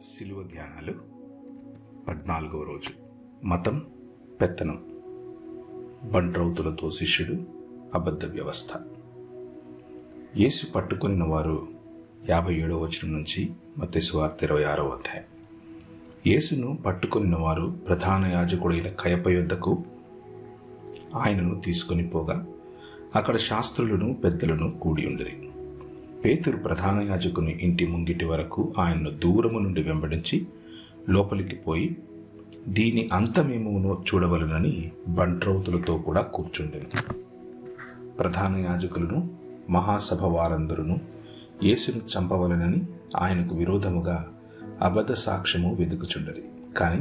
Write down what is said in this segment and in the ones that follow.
శిలువ ధ్యానాలు 14వ రోజు. మతం, పెత్తనం, బంట్రౌతులతో శిష్యుడు, అబద్ధ వ్యవస్థ. యేసు పట్టుకొనిన వారు 57వ వచనం నుంచి మత్తయి సువార్త 26వ అధ్యాయం. యేసును పట్టుకొనిన వారు ప్రధాన యాజకుడైన కయప యొద్దకు ఆయనను తీసుకొని పోగా అక్కడ శాస్త్రులను పెద్దలను కూడి ఉండిరి. పేతురు ప్రధాన యాజకుని ఇంటి ముంగిటి వరకు ఆయన్ను దూరము నుండి వెంబడించి లోపలికి పోయి దీని అంతమేమోనో చూడవలనని బంట్రౌతులతో కూడా కూర్చుండెను. ప్రధాన యాజకులను, మహాసభ వారందరూ యేసును చంపవలనని ఆయనకు విరోధముగా అబద్ధ సాక్ష్యము వెదుకుచుండరి. కాని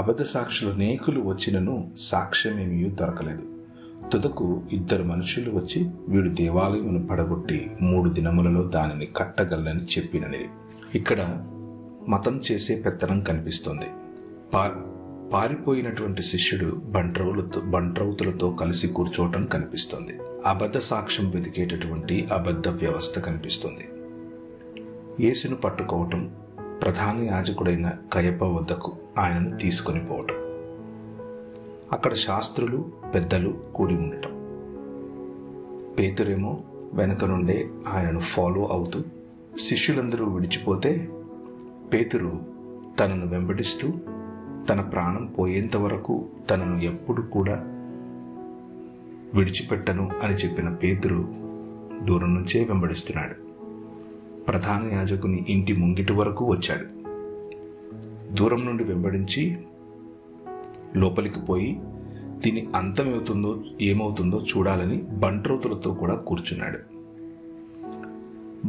అబద్ధ సాక్షులు అనేకులు వచ్చినను సాక్ష్యమేమీ దొరకలేదు. తుదకు 2 మనుషులు వచ్చి వీడు దేవాలయమును పడగొట్టి 3 దినములలో దానిని కట్టగలని చెప్పినని. ఇక్కడ మతం చేసే పెత్తనం కనిపిస్తోంది. పారిపోయినటువంటి శిష్యుడు బంట్రౌతులతో కలిసి కూర్చోవటం కనిపిస్తోంది. అబద్ధ సాక్ష్యం వెతికేటటువంటి అబద్ధ వ్యవస్థ కనిపిస్తుంది. యేసును పట్టుకోవటం, ప్రధాన యాజకుడైన కయప వద్దకు ఆయనను తీసుకొని పోవటం, అక్కడ శాస్త్రులు పెద్దలు కూడి ఉండటం. పేతురేమో వెనక నుండే ఆయనను ఫాలో అవుతూ, శిష్యులందరూ విడిచిపోతే పేతురు తనను వెంబడిస్తూ తన ప్రాణం పోయేంత వరకు తనను ఎప్పుడు కూడా విడిచిపెట్టను అని చెప్పిన పేతురు దూరం నుంచే వెంబడిస్తున్నాడు. ప్రధాన యాజకుని ఇంటి ముంగిటి వరకు వచ్చాడు. దూరం నుండి వెంబడించి లోపలికి పోయి దీని ఏమవుతుందో చూడాలని బంట్రౌతులతో కూడా కూర్చున్నాడు.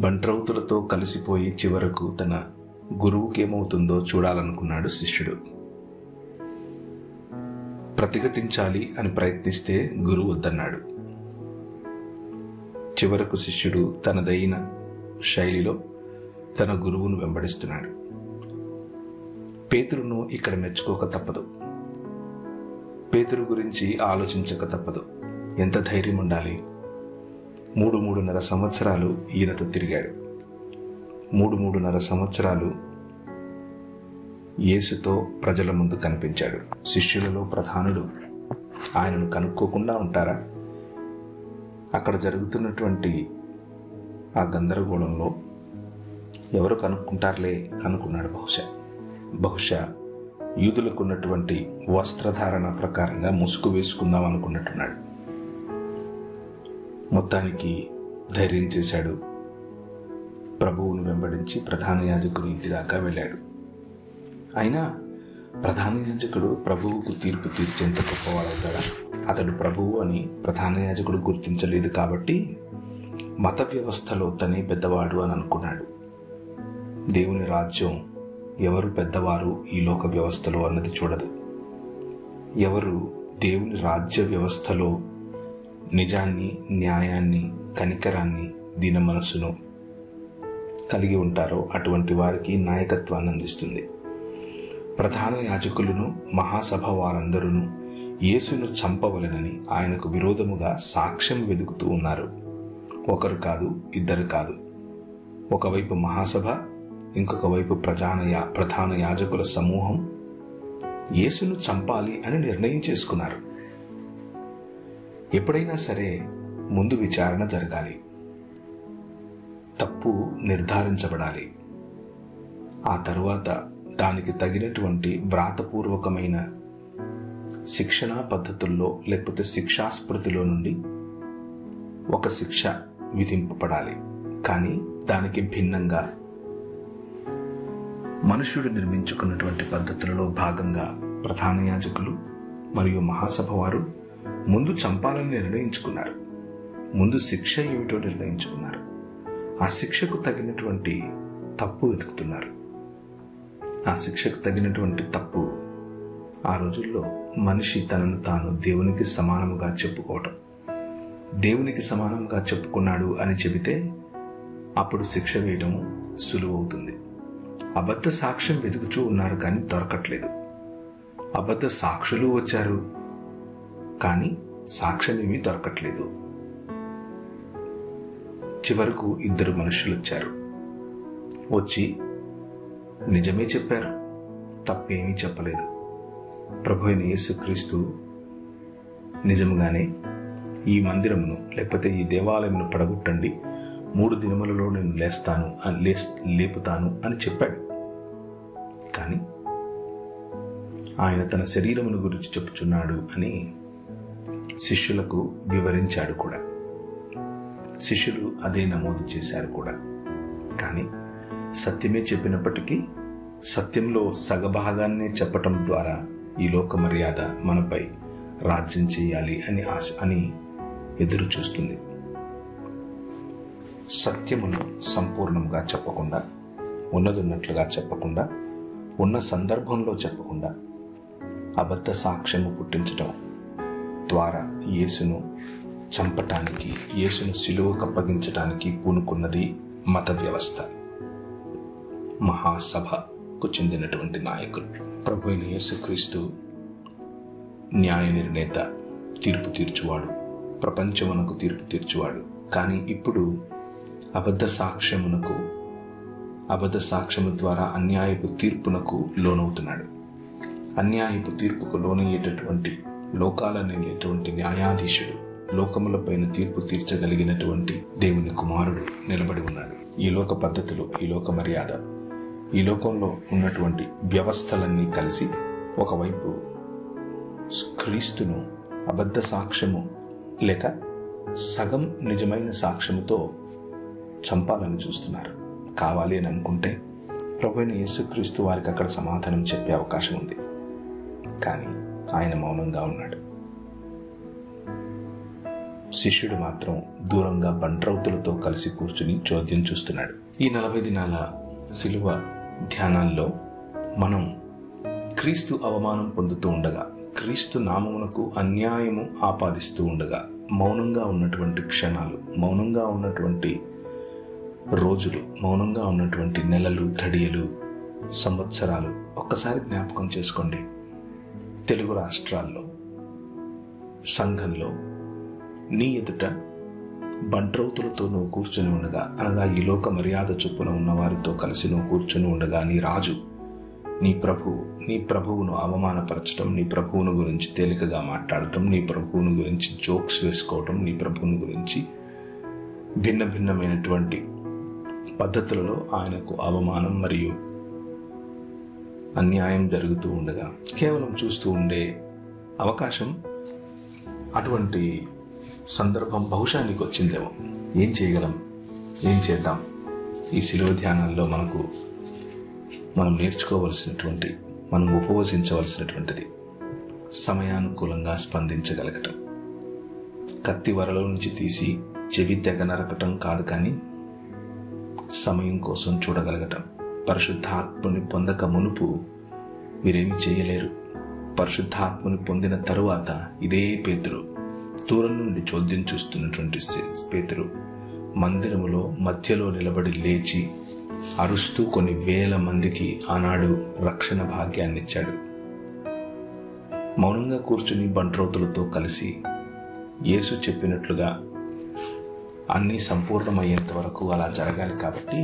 బంట్రౌతులతో కలిసిపోయి చివరకు తన గురువుకేమవుతుందో చూడాలనుకున్నాడు శిష్యుడు. ప్రతిఘటించాలి అని ప్రయత్నిస్తే గురువు వద్దన్నాడు. చివరకు శిష్యుడు తనదైన శైలిలో తన గురువును వెంబడిస్తున్నాడు. పేతురును ఇక్కడ మెచ్చుకోక తప్పదు. పేతురు గురించి ఆలోచించక తప్పదు. ఎంత ధైర్యం ఉండాలి! 3.5 సంవత్సరాలు ఈయనతో తిరిగాడు. 3.5 సంవత్సరాలు యేసుతో ప్రజల ముందు కనిపించాడు. శిష్యులలో ప్రధానుడు ఆయనను కనుక్కోకుండా ఉంటారా? అక్కడ జరుగుతున్నటువంటి ఆ గందరగోళంలో ఎవరు కనుక్కుంటారులే అనుకున్నాడు. బహుశా యూదులకు ఉన్నటువంటి వస్త్రధారణ ప్రకారంగా ముసుగు వేసుకుందాం అనుకున్నట్టున్నాడు. మొత్తానికి ధైర్యం చేశాడు. ప్రభువును వెంబడించి ప్రధాన యాజకుని ఇంటి దాకా వెళ్ళాడు. అయినా ప్రధాన యాజకుడు ప్రభువుకు తీర్పు తీర్చేంత గొప్పవాడవుతాడా? అతడు ప్రభువు అని ప్రధాన యాజకుడు గుర్తించలేదు కాబట్టి మత వ్యవస్థలో తనే పెద్దవాడు అని అనుకున్నాడు. దేవుని రాజ్యం ఎవరు పెద్దవారు ఈ లోక వ్యవస్థలో అన్నది చూడదు. ఎవరు దేవుని రాజ్య వ్యవస్థలో నిజాన్ని, న్యాయాన్ని, కనికరాన్ని, దీన మనసును కలిగి ఉంటారో అటువంటి వారికి నాయకత్వాన్ని అందిస్తుంది. ప్రధాన యాజకులను, మహాసభ వారందరూ యేసును చంపవలెనని ఆయనకు విరోధముగా సాక్ష్యం వెదుకుతూ ఉన్నారు. ఒకరు కాదు, 2 కాదు. ఒకవైపు మహాసభ, ఇంకొక వైపు ప్రధాన యాజకుల సమూహం యేసును చంపాలి అని నిర్ణయం చేసుకున్నారు. ఎప్పుడైనా సరే ముందు విచారణ జరగాలి, తప్పు నిర్ధారించబడాలి. ఆ తరువాత దానికి తగినటువంటి వ్రాతపూర్వకమైన శిక్షణా పద్ధతుల్లో లేకపోతే శిక్షాస్మృతిలో నుండి ఒక శిక్ష విధింపబడాలి. కానీ దానికి భిన్నంగా మనుష్యుడు నిర్మించుకున్నటువంటి పద్ధతులలో భాగంగా ప్రధాన యాజకులు మరియు మహాసభ వారు ముందు చంపాలని నిర్ణయించుకున్నారు. ముందు శిక్ష ఏమిటో నిర్ణయించుకున్నారు. ఆ శిక్షకు తగినటువంటి తప్పు వెతుకుతున్నారు. ఆ శిక్షకు తగినటువంటి తప్పు ఆ రోజుల్లో మనిషి తనను తాను దేవునికి సమానముగా చెప్పుకోవటం. దేవునికి సమానంగా చెప్పుకున్నాడు అని చెబితే అప్పుడు శిక్ష వేయటం సులువవుతుంది. అబద్ధ సాక్ష్యం వెతుకుచూ ఉన్నారు కానీ దొరకట్లేదు. అబద్ధ సాక్షులు వచ్చారు కానీ సాక్ష్యమేమీ దొరకట్లేదు. చివరకు 2 మనుషులు వచ్చారు. వచ్చి నిజమే చెప్పారు, తప్పేమీ చెప్పలేదు. ప్రభు అయిన యేసుక్రీస్తు నిజముగానే ఈ మందిరమును లేకపోతే ఈ దేవాలయమును పడగొట్టండి, 3 దినములలో నేను లేపుతాను అని చెప్పాడు. కానీ ఆయన తన శరీరమును గురించి చెప్పుచున్నాడు అని శిష్యులకు వివరించాడు కూడా. శిష్యులు అదే నమోదు చేశారు కూడా. కానీ సత్యమే చెప్పినప్పటికీ సత్యంలో సగభాగాన్నే చెప్పటం ద్వారా ఈ లోక మర్యాద మనపై రాజ్యం చేయాలి అని ఎదురు చూస్తుంది. సత్యమును సంపూర్ణంగా చెప్పకుండా, ఉన్నదున్నట్లుగా చెప్పకుండా, ఉన్న సందర్భంలో చెప్పకుండా అబద్ధ సాక్ష్యము పుట్టించడం ద్వారా యేసును చంపటానికి, యేసును సిలువకు అప్పగించటానికి పూనుకున్నది మత వ్యవస్థ. మహాసభకు చెందినటువంటి నాయకులు. ప్రభు అయిన యేసుక్రీస్తు న్యాయ నిర్ణేత, తీర్పు తీర్చువాడు, ప్రపంచమునకు తీర్పు తీర్చువాడు. కానీ ఇప్పుడు అబద్ధ సాక్ష్యము ద్వారా అన్యాయపు తీర్పునకు లోనవుతున్నాడు. అన్యాయపు తీర్పుకు లోనయ్యేటటువంటి, లోకాలనేటువంటి న్యాయాధీశుడు, లోకములపైన తీర్పు తీర్చగలిగినటువంటి దేవుని కుమారుడు నిలబడి ఉన్నాడు. ఈ లోక పద్ధతులు, ఈ లోక మర్యాద, ఈ లోకంలో ఉన్నటువంటి వ్యవస్థలన్నీ కలిసి ఒకవైపు క్రీస్తును అబద్ధ సాక్ష్యము లేక సగం నిజమైన సాక్ష్యముతో చంపాలని చూస్తున్నారు. కావాలి అని అనుకుంటే ప్రభువైన యేసుక్రీస్తు వారికి అక్కడ సమాధానం చెప్పే అవకాశం ఉంది. కానీ ఆయన మౌనంగా ఉన్నాడు. శిష్యుడు మాత్రం దూరంగా బంట్రౌతులతో కలిసి కూర్చుని చోద్యం చూస్తున్నాడు. ఈ 40 దినాల శిలువ ధ్యానాల్లో మనం క్రీస్తు అవమానం పొందుతూ ఉండగా, క్రీస్తు నామమునకు అన్యాయము ఆపాదిస్తూ ఉండగా మౌనంగా ఉన్నటువంటి క్షణాలు, మౌనంగా ఉన్నటువంటి రోజులు, మౌనంగా ఉన్నటువంటి నెలలు, ఘడియలు, సంవత్సరాలు ఒక్కసారి జ్ఞాపకం చేసుకోండి. తెలుగు రాష్ట్రాల్లో సంఘంలో నీ ఎదుట బంట్రౌతులతో నువ్వు కూర్చొని ఉండగా, అనగా ఈ లోక మర్యాద చొప్పున ఉన్నవారితో కలిసి నువ్వు కూర్చొని ఉండగా, నీ రాజు, నీ ప్రభువును అవమానపరచడం, నీ ప్రభువును గురించి తేలికగా మాట్లాడటం, నీ ప్రభువును గురించి జోక్స్ వేసుకోవటం, నీ ప్రభువును గురించి భిన్నమైనటువంటి పద్ధతులలో ఆయనకు అవమానం మరియు అన్యాయం జరుగుతూ ఉండగా కేవలం చూస్తూ ఉండే అవకాశం, అటువంటి సందర్భం బహుశా నీకు వచ్చిందేమో. ఏం చేయగలం? ఏం చేద్దాం? ఈ శిలువ ధ్యానాల్లో మనం నేర్చుకోవలసినటువంటి, మనం ఉపవసించవలసినటువంటిది సమయానుకూలంగా స్పందించగలగటం. కత్తి వరలో నుంచి తీసి చెవి తెగ నరకటం కాదు, కానీ సమయం కోసం చూడగలగటం. పరిశుద్ధాత్మని పొందక మునుపు మీరేమీ చేయలేరు. పరిశుద్ధాత్మని పొందిన తరువాత ఇదే పేతురు, దూరం నుండి చోద్యం చూస్తున్నటువంటి పేతురు, మందిరములో మధ్యలో నిలబడి లేచి అరుస్తూ కొన్ని వేల మందికి ఆనాడు రక్షణ భాగ్యాన్ని ఇచ్చాడు. మౌనంగా కూర్చుని బంట్రౌతులతో కలిసి యేసు చెప్పినట్లుగా అన్నీ సంపూర్ణమయ్యేంత వరకు అలా జరగాలి కాబట్టి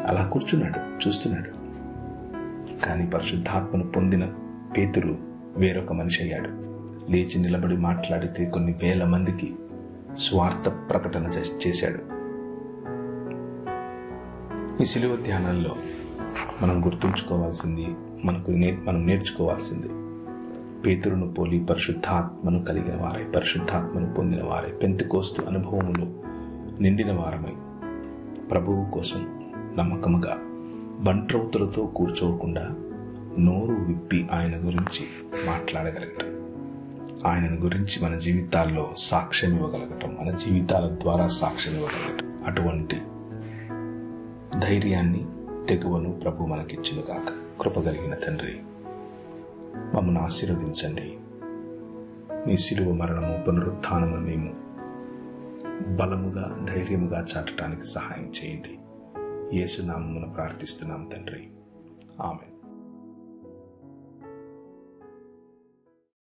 అలా కూర్చున్నాడు, చూస్తున్నాడు. కానీ పరిశుద్ధాత్మను పొందిన పేతురు వేరొక మనిషి అయ్యాడు. లేచి నిలబడి మాట్లాడితే కొన్ని వేల మందికి స్వార్థ ప్రకటన చేశాడు. ఈ శిలువ ధ్యానాల్లో మనం గుర్తుంచుకోవాల్సింది, మనం నేర్చుకోవాల్సింది, పేతురును పోలి పరిశుద్ధాత్మను కలిగిన వారై, పరిశుద్ధాత్మను పొందిన వారై, పెంతెకోస్తు అనుభవములు నిండిన వారమై ప్రభువు కోసం నమ్మకముగా బంట్రౌతులతో కూర్చోకుండా నోరు విప్పి ఆయన గురించి మాట్లాడగలగటం, ఆయనను గురించి మన జీవితాల్లో సాక్ష్యం ఇవ్వగలగటం, మన జీవితాల ద్వారా సాక్ష్యం ఇవ్వగలగటం. అటువంటి ధైర్యాన్ని, తెగువను ప్రభు మనకిచ్చునుగాక. కృపగలిగిన తండ్రి, మమ్మల్ని ఆశీర్వదించండి. నీ శిలువ మరణము, పునరుత్థానము మేము బలముగా, ధైర్యముగా చాటడానికి సహాయం చేయండి. యేసు నామమున ప్రార్థిస్తున్నాం తండ్రి. ఆమేన్.